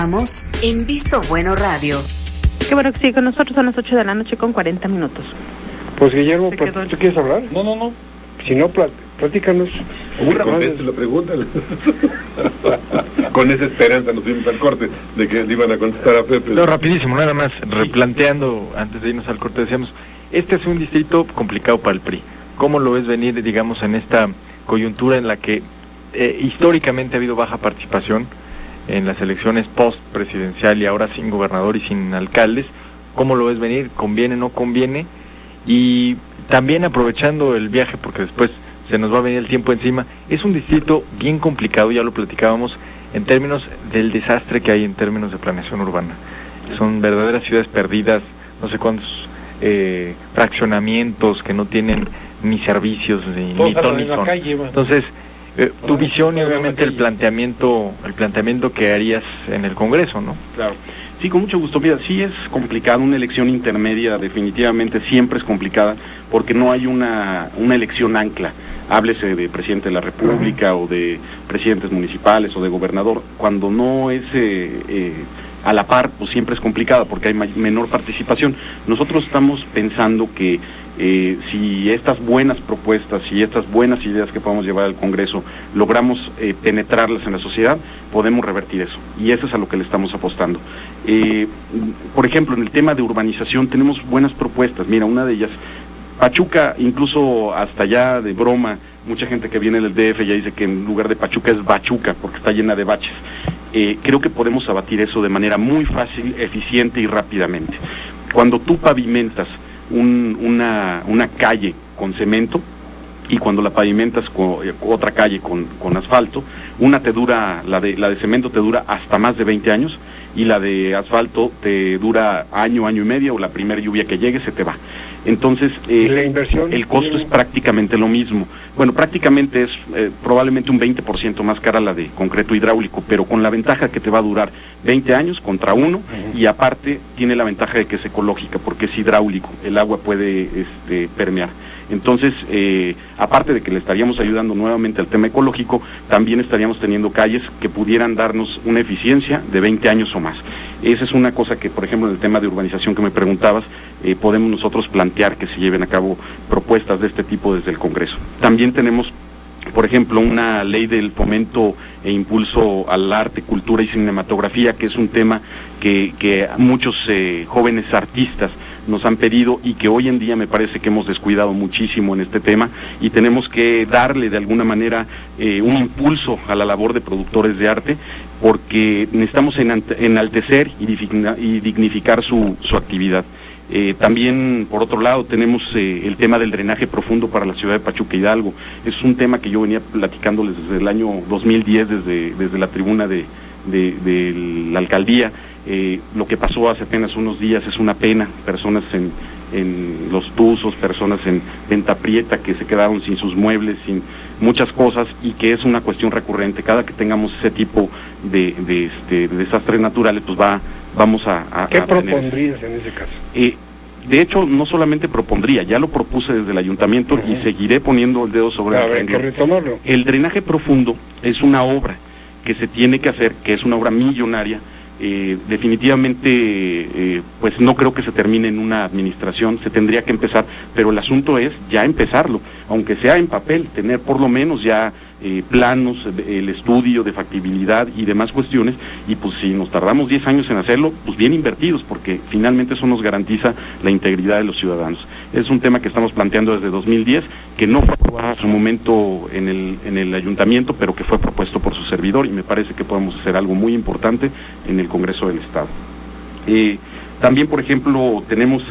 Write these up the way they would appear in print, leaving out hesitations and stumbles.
Estamos en Visto Bueno Radio. Qué bueno que sigue con nosotros, son las 8 de la noche con 40 minutos. Pues Guillermo, ¿tú quieres hablar? No. Si no, platícanos. Conteste la pregunta. Con esa esperanza nos fuimos al corte de que le iban a contestar a Pepe. No, rapidísimo, nada más, replanteando, antes de irnos al corte, decíamos, este es un distrito complicado para el PRI. ¿Cómo lo ves venir, digamos, en esta coyuntura en la que históricamente ha habido baja participación en las elecciones post-presidencial y ahora sin gobernador y sin alcaldes? ¿Cómo lo ves venir? ¿Conviene, no conviene? Y también aprovechando el viaje, porque después se nos va a venir el tiempo encima, es un distrito bien complicado, ya lo platicábamos, en términos del desastre que hay en términos de planeación urbana. Son verdaderas ciudades perdidas, no sé cuántos fraccionamientos que no tienen ni servicios, ni ton ni son. Entonces, tu visión y obviamente el planteamiento que harías en el Congreso, ¿no? Claro. Sí, con mucho gusto. Mira, sí es complicado, una elección intermedia definitivamente siempre es complicada porque no hay una elección ancla. Háblese de presidente de la República o de presidentes municipales o de gobernador. Cuando no es a la par, pues siempre es complicada porque hay menor participación. Nosotros estamos pensando que si estas buenas propuestas y estas buenas ideas que podamos llevar al Congreso logramos penetrarlas en la sociedad, podemos revertir eso, y eso es a lo que le estamos apostando. Por ejemplo, en el tema de urbanización tenemos buenas propuestas. Mira, una de ellas, Pachuca, incluso hasta allá de broma, mucha gente que viene del DF ya dice que en lugar de Pachuca es Bachuca, porque está llena de baches. Creo que podemos abatir eso de manera muy fácil, eficiente y rápidamente. Cuando tú pavimentas una calle con cemento y cuando la pavimentas con otra calle con asfalto, una te dura, la de cemento te dura hasta más de 20 años y la de asfalto te dura año y medio, o la primera lluvia que llegue se te va. Entonces, la inversión, el costo es prácticamente lo mismo. Bueno, prácticamente es probablemente un 20% más cara la de concreto hidráulico, pero con la ventaja que te va a durar 20 años contra uno, y aparte tiene la ventaja de que es ecológica, porque es hidráulico, el agua puede permear. Entonces, aparte de que le estaríamos ayudando nuevamente al tema ecológico, también estaríamos teniendo calles que pudieran darnos una eficiencia de 20 años o más. Esa es una cosa que, por ejemplo, en el tema de urbanización que me preguntabas, podemos nosotros plantear que se lleven a cabo propuestas de este tipo desde el Congreso. También tenemos, por ejemplo, una ley del fomento e impulso al arte, cultura y cinematografía, que es un tema que muchos jóvenes artistas nos han pedido y que hoy en día me parece que hemos descuidado muchísimo en este tema, y tenemos que darle de alguna manera un impulso a la labor de productores de arte, porque necesitamos enaltecer y dignificar su actividad. También, por otro lado, tenemos el tema del drenaje profundo para la ciudad de Pachuca Hidalgo. Es un tema que yo venía platicándoles desde el año 2010, desde la tribuna de la alcaldía. Lo que pasó hace apenas unos días es una pena. Personas en Los Tuzos, personas en Venta Prieta que se quedaron sin sus muebles, sin muchas cosas, y que es una cuestión recurrente. Cada que tengamos ese tipo de desastres naturales, pues vamos a ¿Qué propondrías en ese caso? De hecho, no solamente propondría, ya lo propuse desde el ayuntamiento y seguiré poniendo el dedo sobre el renglón. Hay que retomarlo. El drenaje profundo es una obra que se tiene que hacer, que es una obra millonaria. Definitivamente, pues no creo que se termine en una administración, se tendría que empezar, pero el asunto es ya empezarlo, aunque sea en papel, tener por lo menos ya planos, el estudio de factibilidad y demás cuestiones, y pues si nos tardamos 10 años en hacerlo, pues bien invertidos, porque finalmente eso nos garantiza la integridad de los ciudadanos. Es un tema que estamos planteando desde 2010, que no fue aprobado en su momento en el ayuntamiento, pero que fue propuesto por su servidor, y me parece que podemos hacer algo muy importante en el Congreso del Estado. También, por ejemplo, tenemos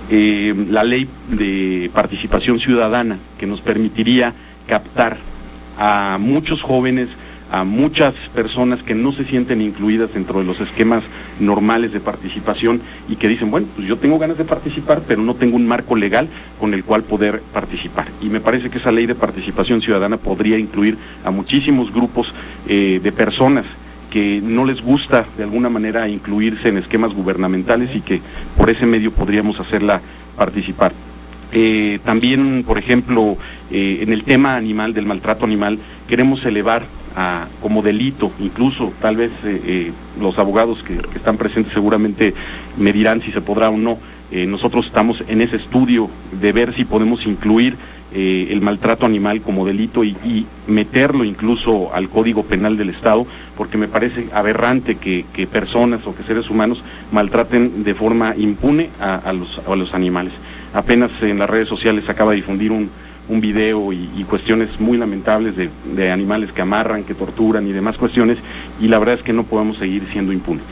la ley de participación ciudadana, que nos permitiría captar a muchos jóvenes, a muchas personas que no se sienten incluidas dentro de los esquemas normales de participación y que dicen, bueno, pues yo tengo ganas de participar, pero no tengo un marco legal con el cual poder participar. Y me parece que esa ley de participación ciudadana podría incluir a muchísimos grupos de personas que no les gusta de alguna manera incluirse en esquemas gubernamentales y que por ese medio podríamos hacerla participar. También, por ejemplo, en el tema animal, del maltrato animal, queremos elevar como delito, incluso tal vez los abogados que están presentes seguramente me dirán si se podrá o no. Nosotros estamos en ese estudio de ver si podemos incluir el maltrato animal como delito y meterlo incluso al Código Penal del Estado, porque me parece aberrante que personas o que seres humanos maltraten de forma impune a los animales. Apenas en las redes sociales se acaba de difundir un video y cuestiones muy lamentables de animales que amarran, que torturan y demás cuestiones, y la verdad es que no podemos seguir siendo impunes.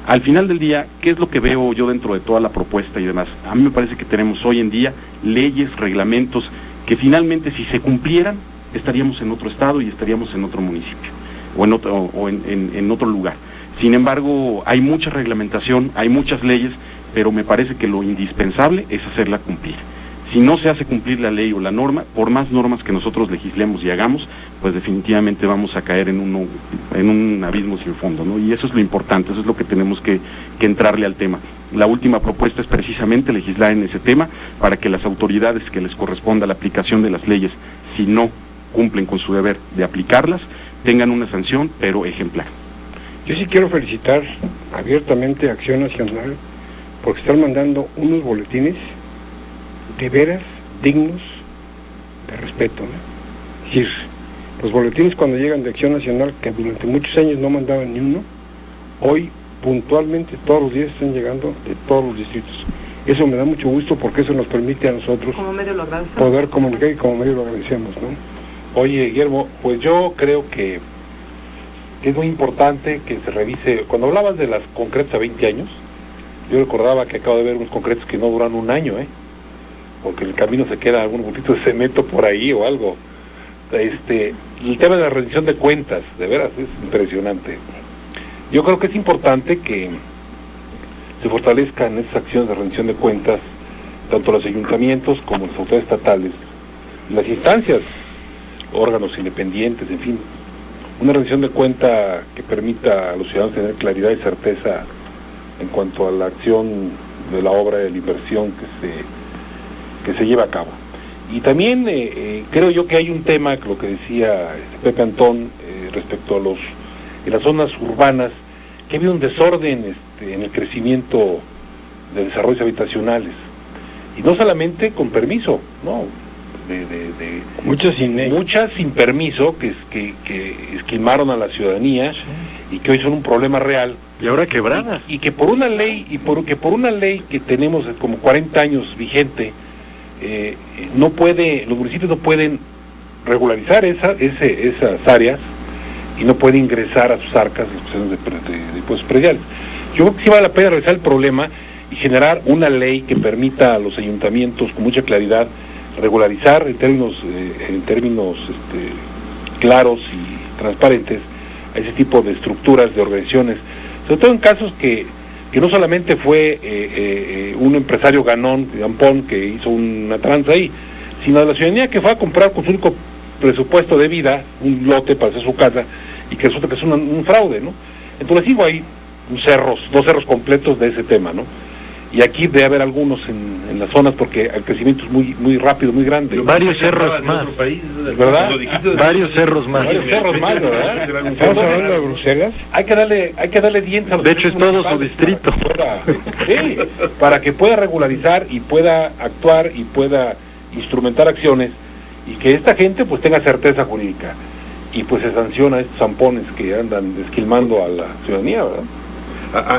Al final del día, ¿qué es lo que veo yo dentro de toda la propuesta y demás? A mí me parece que tenemos hoy en día leyes, reglamentos, que finalmente si se cumplieran, estaríamos en otro estado y estaríamos en otro municipio, o en otro lugar. Sin embargo, hay mucha reglamentación, hay muchas leyes, pero me parece que lo indispensable es hacerla cumplir. Si no se hace cumplir la ley o la norma, por más normas que nosotros legislemos y hagamos, pues definitivamente vamos a caer en un abismo sin fondo, ¿no? Y eso es lo importante, eso es lo que tenemos que entrarle al tema. La última propuesta es precisamente legislar en ese tema para que las autoridades que les corresponda la aplicación de las leyes, si no cumplen con su deber de aplicarlas, tengan una sanción, pero ejemplar. Yo sí quiero felicitar abiertamente a Acción Nacional porque están mandando unos boletines de veras dignos de respeto, ¿no? Es decir, los boletines cuando llegan de Acción Nacional, que durante muchos años no mandaban ni uno, hoy puntualmente todos los días están llegando de todos los distritos. Eso me da mucho gusto porque eso nos permite a nosotros como medio lo agradecemos, poder comunicar y como medio lo agradecemos, ¿no? Oye, Guillermo, pues yo creo que es muy importante que se revise. Cuando hablabas de las concretas a 20 años, yo recordaba que acabo de ver unos concretos que no duran un año, porque en el camino se queda algún poquito de cemento por ahí o algo. El tema de la rendición de cuentas, de veras, es impresionante. Yo creo que es importante que se fortalezcan esas acciones de rendición de cuentas, tanto los ayuntamientos como las autoridades estatales, las instancias, órganos independientes, en fin. Una rendición de cuenta que permita a los ciudadanos tener claridad y certeza en cuanto a la acción de la obra, de la inversión que se lleva a cabo. Y también creo yo que hay un tema, lo que decía Pepe Antón, respecto a en las zonas urbanas, que ha habido un desorden en el crecimiento de desarrollos habitacionales. Y no solamente con permiso, ¿no? Muchas sin permiso que esquilmaron a la ciudadanía y que hoy son un problema real. Y ahora quebradas. Y que por una ley, por una ley que tenemos como 40 años vigente, los municipios no pueden regularizar esas áreas y no pueden ingresar a sus arcas las cuestiones de impuestos prediales. Yo creo que sí vale la pena revisar el problema y generar una ley que permita a los ayuntamientos con mucha claridad regularizar en términos claros y transparentes a ese tipo de estructuras, de organizaciones, sobre todo en casos que no solamente fue un empresario ganón, Gampón, que hizo una tranza ahí, sino de la ciudadanía que fue a comprar con su único presupuesto de vida un lote para hacer su casa y que resulta que es un fraude, ¿no? Entonces digo, hay dos cerros completos de ese tema, ¿no? Y aquí debe haber algunos en las zonas porque el crecimiento es muy rápido, muy grande. Varios cerros más. ¿Verdad? Varios cerros más. Varios cerros más, ¿verdad? ¿Estamos hablando de Bruselas? Hay que darle dientes a los... De hecho es todo su distrito. Para que pueda regularizar y pueda actuar y pueda instrumentar acciones y que esta gente pues tenga certeza jurídica y pues se sanciona a estos zampones que andan esquilmando a la ciudadanía, ¿verdad?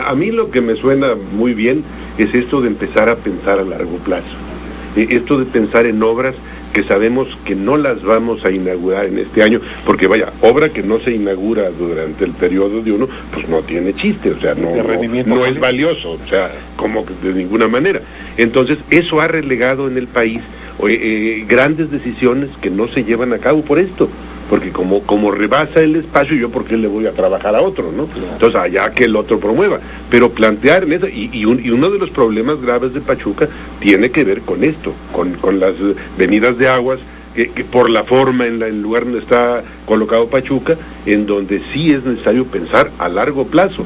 A mí lo que me suena muy bien es esto de empezar a pensar a largo plazo. Esto de pensar en obras que sabemos que no las vamos a inaugurar en este año, porque vaya, obra que no se inaugura durante el periodo de uno, pues no tiene chiste, o sea, no es valioso, o sea, como de ninguna manera. Entonces, eso ha relegado en el país grandes decisiones que no se llevan a cabo por esto. Porque como rebasa el espacio, yo por qué le voy a trabajar a otro, ¿no? Entonces allá que el otro promueva, pero plantear en eso, y uno de los problemas graves de Pachuca tiene que ver con esto, con las venidas de aguas que por la forma en el lugar donde está colocado Pachuca, en donde sí es necesario pensar a largo plazo.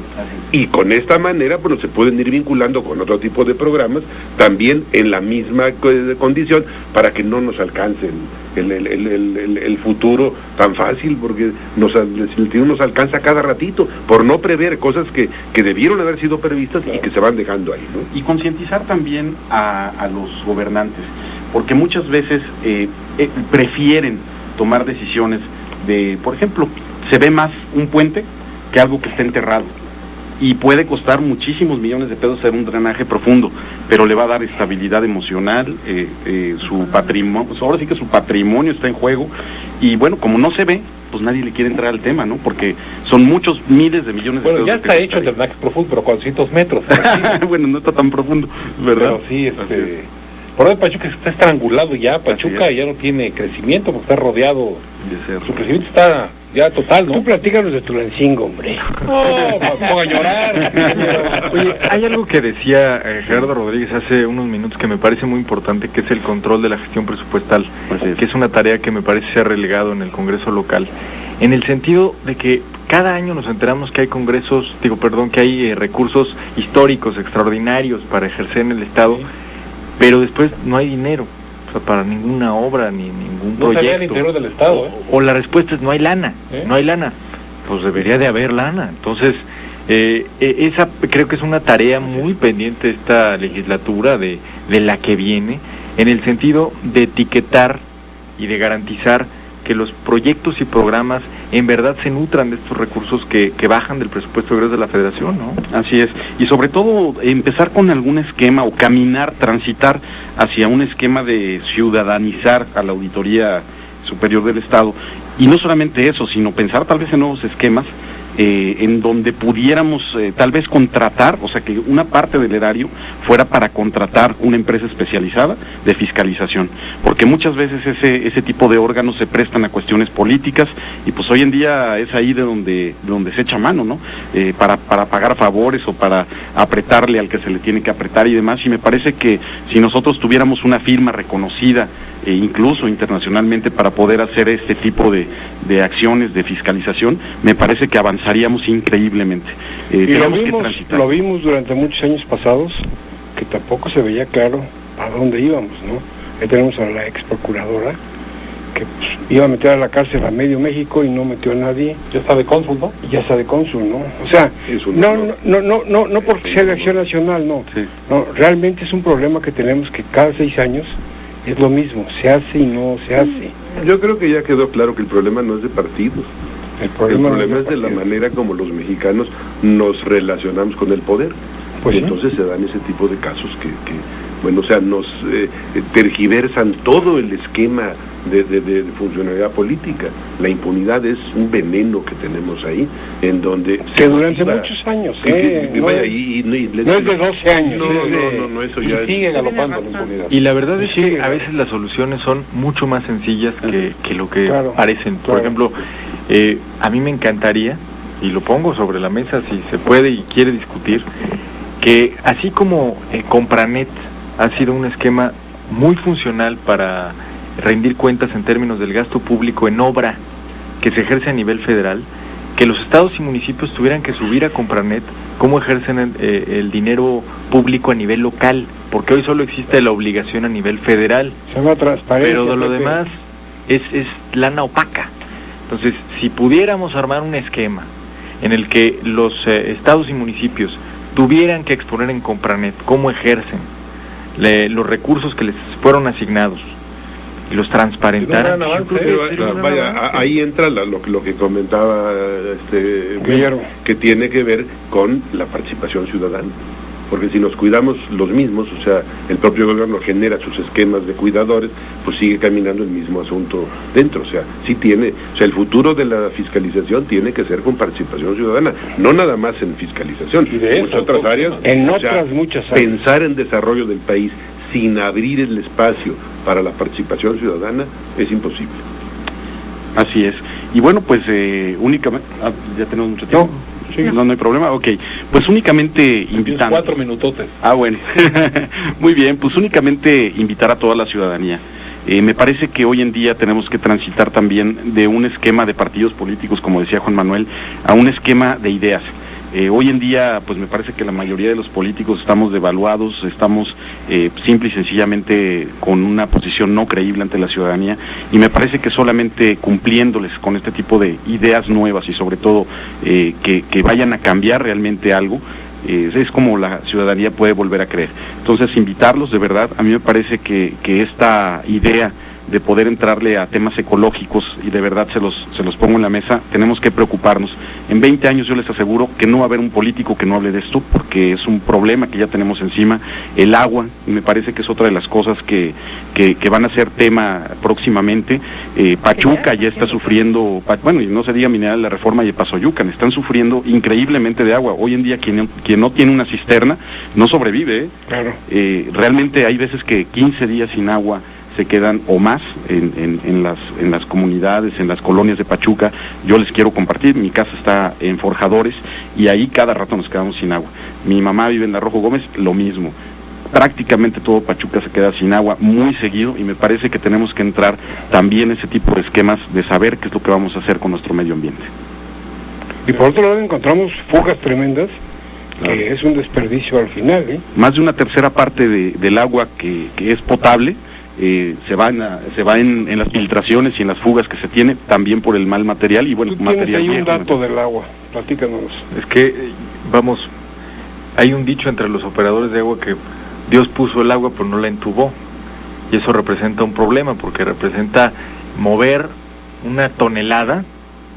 Y con esta manera, bueno, se pueden ir vinculando con otro tipo de programas, también en la misma condición, para que no nos alcance el futuro tan fácil, porque el tiro nos alcanza cada ratito, por no prever cosas que debieron haber sido previstas y que se van dejando ahí, ¿no? Y concientizar también a los gobernantes, porque muchas veces prefieren tomar decisiones de, por ejemplo, se ve más un puente que algo que está enterrado, y puede costar muchísimos millones de pesos hacer un drenaje profundo, pero le va a dar estabilidad emocional, su patrimonio, pues ahora sí que su patrimonio está en juego, y bueno, como no se ve, pues nadie le quiere entrar al tema, ¿no? Porque son muchos miles de millones de pesos. Bueno, ya está hecho el drenaje profundo, pero 400 metros. Bueno, no está tan profundo, ¿verdad? Pero sí, por ahí Pachuca está estrangulado ya, Pachuca ya no tiene crecimiento porque está rodeado, su crecimiento está ya total, ¿no? Tú platícanos de Tulancingo, hombre. No, me pongo a llorar. Oye, hay algo que decía Gerardo Rodríguez hace unos minutos que me parece muy importante, que es el control de la gestión presupuestal, que es una tarea que me parece se ha relegado en el Congreso local, en el sentido de que cada año nos enteramos que hay que hay recursos históricos extraordinarios para ejercer en el Estado, pero después no hay dinero, o sea, para ninguna obra ni ningún proyecto. No salía el interior del Estado, o la respuesta es no hay lana, no hay lana. Pues debería de haber lana. Entonces, esa creo que es una tarea muy pendiente esta legislatura de la que viene, en el sentido de etiquetar y de garantizar que los proyectos y programas en verdad se nutran de estos recursos que bajan del presupuesto egreso de la Federación, ¿no? Así es, y sobre todo empezar con algún esquema o transitar hacia un esquema de ciudadanizar a la Auditoría Superior del Estado, y no solamente eso, sino pensar tal vez en nuevos esquemas en donde pudiéramos tal vez contratar, o sea, que una parte del erario fuera para contratar una empresa especializada de fiscalización, porque muchas veces ese tipo de órganos se prestan a cuestiones políticas, y pues hoy en día es ahí de donde se echa mano, ¿no? Para pagar favores o para apretarle al que se le tiene que apretar y demás, y me parece que si nosotros tuviéramos una firma reconocida, incluso internacionalmente, para poder hacer este tipo de acciones de fiscalización, me parece que avanzaríamos increíblemente. Y lo vimos durante muchos años pasados, que tampoco se veía claro a dónde íbamos, ¿no? Ahí tenemos a la ex procuradora, que pues, iba a meter a la cárcel a medio México y no metió a nadie. Ya está de cónsul, ¿no? Ya está de cónsul, ¿no? O sea, no porque sea de Acción Nacional, no. Sí. No, realmente es un problema que tenemos, que cada 6 años es lo mismo, se hace y no se hace. Yo creo que ya quedó claro que el problema no es de partidos. El problema es de la manera como los mexicanos nos relacionamos con el poder. Pues entonces se dan ese tipo de casos que bueno, o sea, nos tergiversan todo el esquema de funcionalidad política. La impunidad es un veneno que tenemos ahí, en donde... Que durante muchos años, no es de 12 años. No, eso ya sigue galopando la impunidad. Y la verdad es que a veces las soluciones son mucho más sencillas que lo que parecen. Por ejemplo, a mí me encantaría, y lo pongo sobre la mesa si se puede y quiere discutir, que así como Compranet ha sido un esquema muy funcional para rendir cuentas en términos del gasto público en obra que se ejerce a nivel federal, que los estados y municipios tuvieran que subir a Compranet cómo ejercen el dinero público a nivel local, porque hoy solo existe la obligación a nivel federal. Se llama transparencia. Pero de lo demás es lana opaca. Entonces, si pudiéramos armar un esquema en el que los estados y municipios tuvieran que exponer en Compranet cómo ejercen los recursos que les fueron asignados y los transparentaran. Ahí entra lo que comentaba Guillermo, que tiene que ver con la participación ciudadana. Porque si nos cuidamos los mismos, o sea, el propio gobierno genera sus esquemas de cuidadores, pues sigue caminando el mismo asunto dentro. O sea, el futuro de la fiscalización tiene que ser con participación ciudadana, no nada más en fiscalización, en muchas otras áreas. Muchas áreas. Pensar en desarrollo del país sin abrir el espacio para la participación ciudadana es imposible. Así es. Y bueno, pues únicamente... ya tenemos mucho tiempo. No hay problema, ok. Pues únicamente invitando... 4 minutotes. Bueno. Muy bien, pues únicamente invitar a toda la ciudadanía. Me parece que hoy en día tenemos que transitar también de un esquema de partidos políticos, como decía Juan Manuel, a un esquema de ideas. Hoy en día, pues me parece que la mayoría de los políticos estamos devaluados, estamos simple y sencillamente con una posición no creíble ante la ciudadanía, y me parece que solamente cumpliéndoles con este tipo de ideas nuevas y sobre todo que vayan a cambiar realmente algo, es como la ciudadanía puede volver a creer. Entonces, invitarlos de verdad. A mí me parece que esta idea de poder entrarle a temas ecológicos, y de verdad se los pongo en la mesa, tenemos que preocuparnos. En 20 años yo les aseguro que no va a haber un político que no hable de esto, porque es un problema que ya tenemos encima. El agua, me parece que es otra de las cosas que van a ser tema próximamente. Pachuca ya está sufriendo, bueno, y no se diga Mineral La Reforma y Epazoyucan, están sufriendo increíblemente de agua. Hoy en día quien no tiene una cisterna no sobrevive, Claro. Realmente hay veces que 15 días sin agua se quedan o más en las comunidades, en las colonias de Pachuca. Yo les quiero compartir, mi casa está en Forjadores y ahí cada rato nos quedamos sin agua. Mi mamá vive en la Rojo Gómez, lo mismo. Prácticamente todo Pachuca se queda sin agua muy seguido, y me parece que tenemos que entrar también en ese tipo de esquemas de saber qué es lo que vamos a hacer con nuestro medio ambiente. Y por otro lado encontramos fugas tremendas, Claro. que es un desperdicio al final, ¿eh? Más de una tercera parte del agua que es potable se va en las filtraciones y en las fugas que se tiene, también por el mal material y bueno, Tú tienes material ahí un viejo. dato del agua, platícanos. Es que, vamos, hay un dicho entre los operadores de agua que Dios puso el agua pero no la entubó, y eso representa un problema, porque representa mover una tonelada,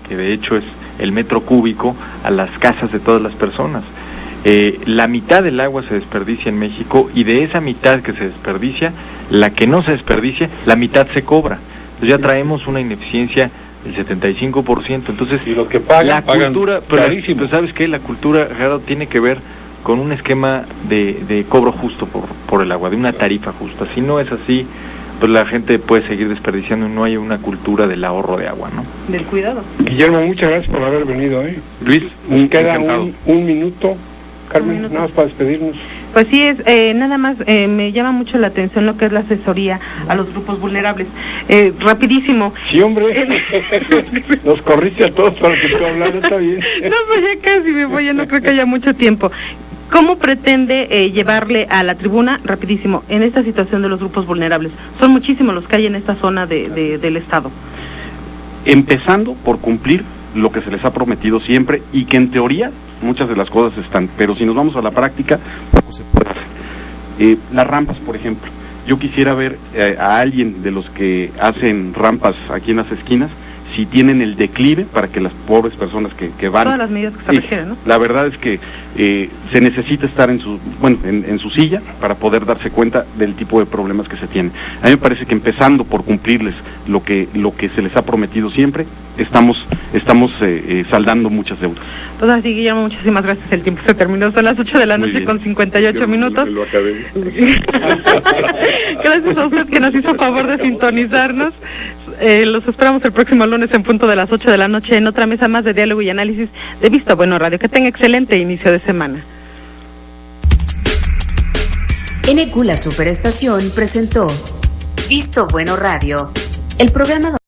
que de hecho es el metro cúbico, a las casas de todas las personas. La mitad del agua se desperdicia en México, y de esa mitad que se desperdicia, la que no se desperdicia, la mitad se cobra. Entonces ya traemos una ineficiencia del 75%. Entonces, Y los que pagan, la pagan cultura, carísimo. pero ¿sabes qué? La cultura, Gerardo, tiene que ver con un esquema de cobro justo por el agua, de una tarifa justa. Si no es así, pues la gente puede seguir desperdiciando y no hay una cultura del ahorro de agua, ¿no? Del cuidado. Guillermo, muchas gracias por haber venido, ¿eh? Luis, Nos queda encantado. un minuto, Carmen, Un minuto. nada más para despedirnos. Pues sí, nada más me llama mucho la atención lo que es la asesoría a los grupos vulnerables. Rapidísimo. Sí, hombre, nos corriste a todos para que tú hablaras, está bien. No, pues ya casi me voy, ya no creo que haya mucho tiempo. ¿Cómo pretende llevarle a la tribuna, rapidísimo, en esta situación de los grupos vulnerables? Son muchísimos los que hay en esta zona del Estado. Empezando por cumplir lo que se les ha prometido siempre, y que en teoría muchas de las cosas están, pero si nos vamos a la práctica, poco se puede hacer. Las rampas, por ejemplo, yo quisiera ver a alguien de los que hacen rampas aquí en las esquinas, si tienen el declive para que las pobres personas que van... Todas las medidas que se Sí, requieren, ¿no? La verdad es que se necesita estar en su silla para poder darse cuenta del tipo de problemas que se tienen. A mí me parece que empezando por cumplirles lo que se les ha prometido siempre, estamos saldando muchas deudas. Pues así, Guillermo, muchísimas gracias. El tiempo se terminó. Son las 8 de la Muy noche bien. con 58 minutos. Lo acabé. Gracias a usted que nos hizo favor de sintonizarnos. Los esperamos el próximo lunes en punto de las 8 de la noche en otra mesa más de diálogo y análisis de Visto Bueno Radio. Que tenga excelente inicio de semana. NQ La Superestación presentó Visto Bueno Radio, el programa